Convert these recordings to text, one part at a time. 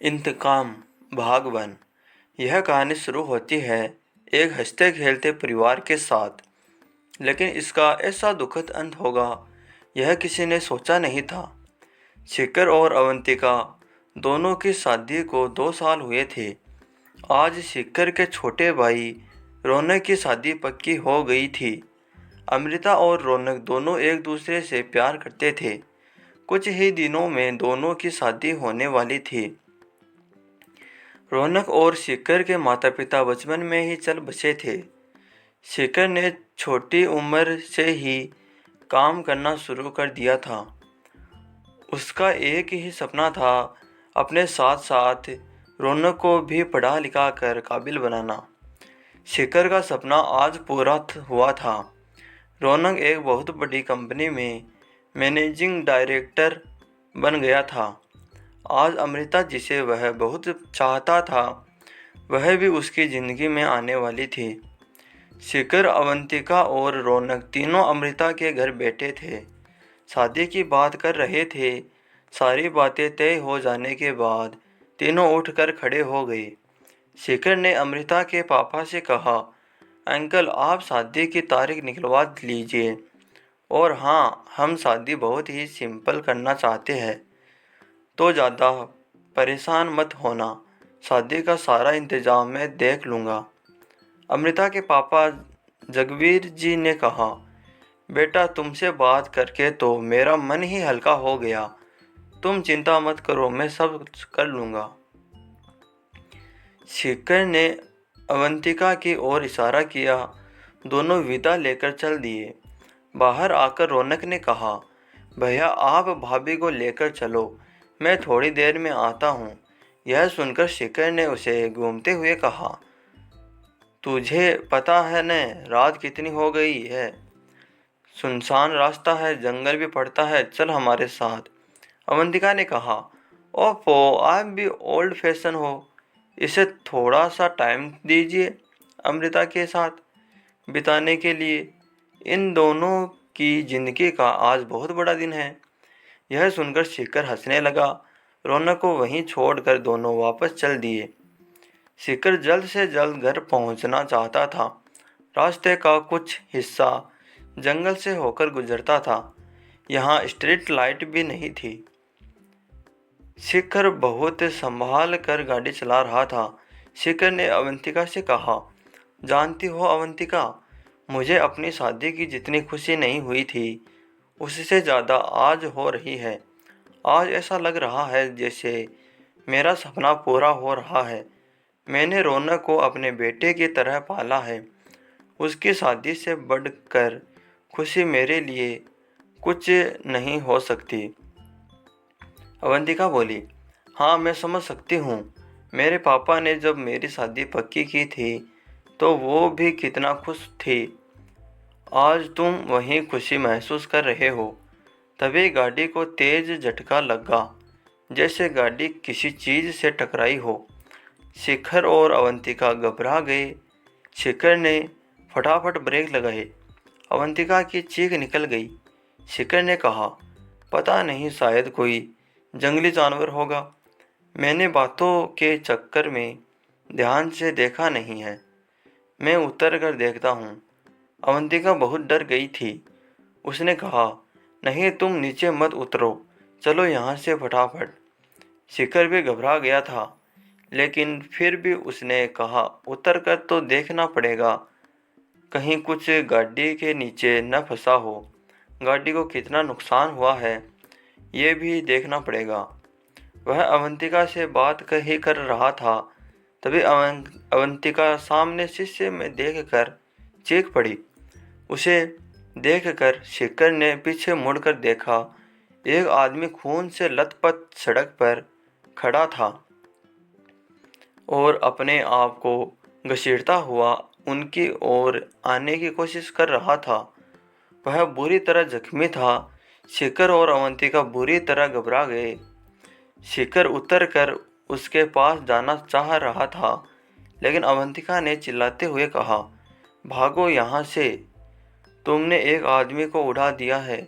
इंतकाम भाग 1। यह कहानी शुरू होती है एक हंसते खेलते परिवार के साथ, लेकिन इसका ऐसा दुखद अंत होगा यह किसी ने सोचा नहीं था। शिखर और अवंतिका दोनों की शादी को 2 साल हुए थे। आज शिखर के छोटे भाई रौनक की शादी पक्की हो गई थी। अमृता और रौनक दोनों एक दूसरे से प्यार करते थे। कुछ ही दिनों में दोनों की शादी होने वाली थी। रौनक और शिखर के माता पिता बचपन में ही चल बसे थे। शिखर ने छोटी उम्र से ही काम करना शुरू कर दिया था। उसका एक ही सपना था, अपने साथ साथ रौनक को भी पढ़ा लिखा कर काबिल बनाना। शिखर का सपना आज पूरा हुआ था। रौनक एक बहुत बड़ी कंपनी में मैनेजिंग डायरेक्टर बन गया था। आज अमृता, जिसे वह बहुत चाहता था, वह भी उसकी ज़िंदगी में आने वाली थी। शिखर, अवंतिका और रौनक तीनों अमृता के घर बैठे थे। शादी की बात कर रहे थे। सारी बातें तय हो जाने के बाद तीनों उठकर खड़े हो गए। शिखर ने अमृता के पापा से कहा, अंकल, आप शादी की तारीख निकलवा लीजिए। और हाँ, हम शादी बहुत ही सिंपल करना चाहते हैं, तो ज़्यादा परेशान मत होना। शादी का सारा इंतज़ाम मैं देख लूँगा। अमृता के पापा जगवीर जी ने कहा, बेटा, तुमसे बात करके तो मेरा मन ही हल्का हो गया। तुम चिंता मत करो, मैं सब कर लूँगा। शिखर ने अवंतिका की ओर इशारा किया। दोनों विदा लेकर चल दिए। बाहर आकर रौनक ने कहा, भैया, आप भाभी को लेकर चलो, मैं थोड़ी देर में आता हूँ। यह सुनकर शिखर ने उसे घूमते हुए कहा, तुझे पता है न रात कितनी हो गई है, सुनसान रास्ता है, जंगल भी पड़ता है, चल हमारे साथ। अवंतिका ने कहा, ओफो, आप भी ओल्ड फैशन हो, इसे थोड़ा सा टाइम दीजिए अमृता के साथ बिताने के लिए। इन दोनों की ज़िंदगी का आज बहुत बड़ा दिन है। यह सुनकर शिखर हंसने लगा। रौनक को वहीं छोड़कर दोनों वापस चल दिए। शिखर जल्द से जल्द घर पहुंचना चाहता था। रास्ते का कुछ हिस्सा जंगल से होकर गुजरता था। यहाँ स्ट्रीट लाइट भी नहीं थी। शिखर बहुत संभाल कर गाड़ी चला रहा था। शिखर ने अवंतिका से कहा, जानती हो अवंतिका, मुझे अपनी शादी की जितनी खुशी नहीं हुई थी, उससे ज़्यादा आज हो रही है। आज ऐसा लग रहा है जैसे मेरा सपना पूरा हो रहा है। मैंने रौनक को अपने बेटे की तरह पाला है। उसकी शादी से बढ़कर खुशी मेरे लिए कुछ नहीं हो सकती। अवंतिका बोली, हाँ, मैं समझ सकती हूँ। मेरे पापा ने जब मेरी शादी पक्की की थी तो वो भी कितना खुश थे। आज तुम वही खुशी महसूस कर रहे हो। तभी गाड़ी को तेज झटका लगा, जैसे गाड़ी किसी चीज़ से टकराई हो। शिखर और अवंतिका घबरा गए। शिखर ने फटाफट ब्रेक लगाए। अवंतिका की चीख निकल गई। शिखर ने कहा, पता नहीं, शायद कोई जंगली जानवर होगा। मैंने बातों के चक्कर में ध्यान से देखा नहीं है। मैं उतर कर देखता हूँ। अवंतिका बहुत डर गई थी। उसने कहा, नहीं, तुम नीचे मत उतरो, चलो यहाँ से फटाफट। शिखर भी घबरा गया था, लेकिन फिर भी उसने कहा, उतर कर तो देखना पड़ेगा, कहीं कुछ गाड़ी के नीचे न फंसा हो। गाड़ी को कितना नुकसान हुआ है ये भी देखना पड़ेगा। वह अवंतिका से बात ही कर रहा था, तभी अवंतिका सामने शीशे में देखकर चीख पड़ी। उसे देखकर शिखर ने पीछे मुड़कर देखा। एक आदमी खून से लथपथ सड़क पर खड़ा था और अपने आप को घसीटता हुआ उनकी ओर आने की कोशिश कर रहा था। वह बुरी तरह जख्मी था। शिखर और अवंतिका बुरी तरह घबरा गए। शिखर उतर कर उसके पास जाना चाह रहा था, लेकिन अवंतिका ने चिल्लाते हुए कहा, भागो यहाँ से, तुमने एक आदमी को उड़ा दिया है,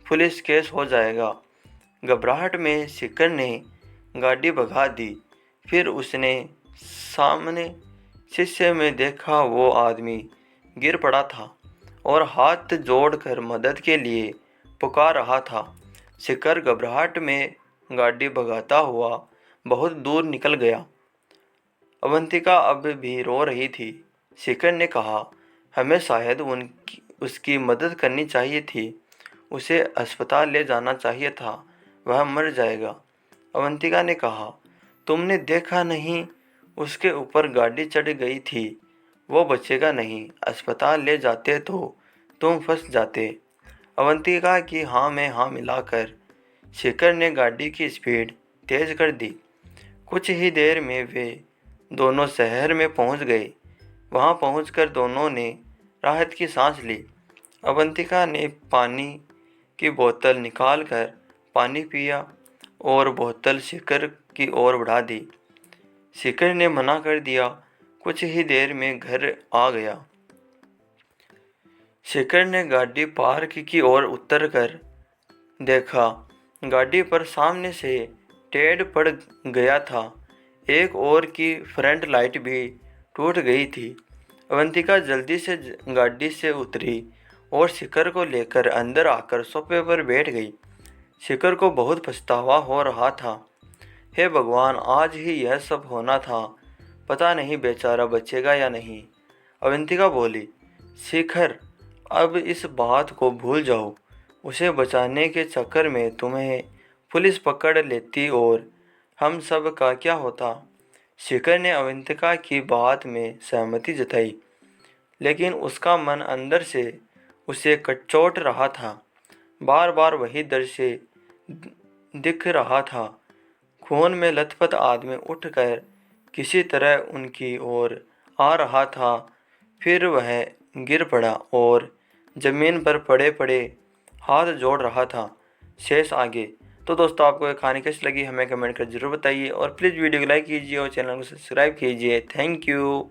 पुलिस केस हो जाएगा। घबराहट में शिखर ने गाड़ी भगा दी। फिर उसने सामने शीशे में देखा, वो आदमी गिर पड़ा था और हाथ जोड़कर मदद के लिए पुकार रहा था। शिखर घबराहट में गाड़ी भगाता हुआ बहुत दूर निकल गया। अवंतिका अब भी रो रही थी। शिखर ने कहा, हमें शायद उसकी मदद करनी चाहिए थी। उसे अस्पताल ले जाना चाहिए था, वह मर जाएगा। अवंतिका ने कहा, तुमने देखा नहीं, उसके ऊपर गाड़ी चढ़ गई थी, वो बचेगा नहीं। अस्पताल ले जाते तो तुम फंस जाते। अवंतिका की हाँ में हाँ मिलाकर शिखर ने गाड़ी की स्पीड तेज कर दी। कुछ ही देर में वे दोनों शहर में पहुंच गए। वहां पहुंचकर दोनों ने राहत की सांस ली। अवंतिका ने पानी की बोतल निकालकर पानी पिया और बोतल शिखर की ओर बढ़ा दी। शिखर ने मना कर दिया। कुछ ही देर में घर आ गया। शिखर ने गाड़ी पार्क की ओर उतरकर देखा। गाड़ी पर सामने से टेढ़ पड़ गया था। एक और की फ्रंट लाइट भी टूट गई थी। अवंतिका जल्दी से गाड़ी से उतरी और शिखर को लेकर अंदर आकर सोफे पर बैठ गई। शिखर को बहुत पछतावा हो रहा था। हे भगवान, आज ही यह सब होना था। पता नहीं बेचारा बचेगा या नहीं। अवंतिका बोली, शिखर, अब इस बात को भूल जाओ। उसे बचाने के चक्कर में तुम्हें पुलिस पकड़ लेती और हम सब का क्या होता। शिखर ने अवंतिका की बात में सहमति जताई, लेकिन उसका मन अंदर से उसे कचोट रहा था। बार बार वही दृश्य दिख रहा था। खून में लथपथ आदमी उठकर किसी तरह उनकी ओर आ रहा था। फिर वह गिर पड़ा और जमीन पर पड़े पड़े हाथ जोड़ रहा था। शेष आगे। तो दोस्तों, आपको ये कहानी कैसी लगी हमें कमेंट कर जरूर बताइए और प्लीज़ वीडियो को लाइक कीजिए और चैनल को सब्सक्राइब कीजिए। Thank you.